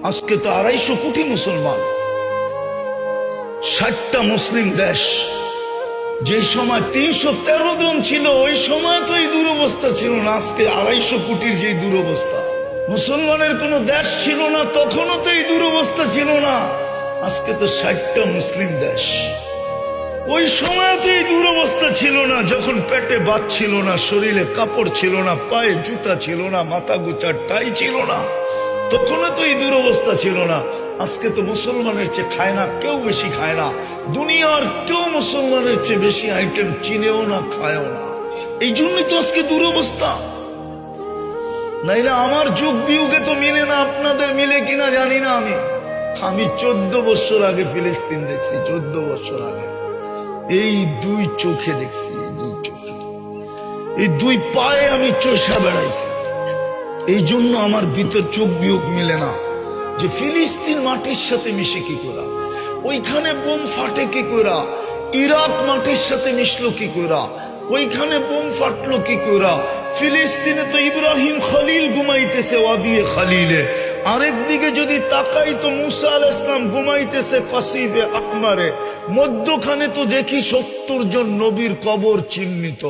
আজকে তো 250 কোটি মুসলমান, 60টা মুসলিম দেশ। যে সময় 313 জন ছিল ওই সময় তো এই দুরবস্থা ছিল না। আজকে 250 কোটির যে দুরবস্থা, মুসলমানের কোন দেশ ছিল না তখনও তো এই দুরবস্থা ছিল না। আজকে তো 60টা মুসলিম দেশ। ওই সময় তো এই দুরবস্থা ছিল না, যখন পেটে ভাত ছিল না, শরীরে কাপড় ছিল না, পায়ে জুতা ছিল না, মাথা গোচার টাই ছিল না, তখনও তো এই দুরবস্থা ছিল না। আজকে তো মুসলমানের চেয়ে খায় না কেউ, বেশি খায় না। দুনিয়ার কেউ মুসলমানের চেয়ে বেশি আইটেম চিনেও না, খায়ও না। এই জন্যই তো আজকে দুরবস্থা। নাইলে আমার যুগ বিয়োগে তো মিলে না। আপনাদের মিলে কিনা জানি না। আমি 14 বছর আগে ফিলিস্তিন দেখছি, 14 বছর আগে। এই 2 চোখে দেখছি, এই 2 চোখে, এই 2 পায়ে আমি চষা বেড়াইছি। এই জন্য আমার ভিতর চোখ বিয়োগ মিলে না যে ফিলিস্তিন মাটির সাথে মিশে কি করা, ওইখানে বোম ফাটে কি করা, ইরাক মাটির সাথে মিশলো কি করা, ওইখানে বোম ফাটলো কি করা। ফিলিস্তিনে তো ইব্রাহিম খলিল ঘুমাইতেছে ওয়াদিয়ে খলিলে, আরেকদিকে যদি তাকাই তো মুসা আলাইহিস সালাম ঘুমাইতেছে কাসিবে আকমারে। মধ্যখানে তো দেখি 70 জন নবীর কবর চিহ্নিত।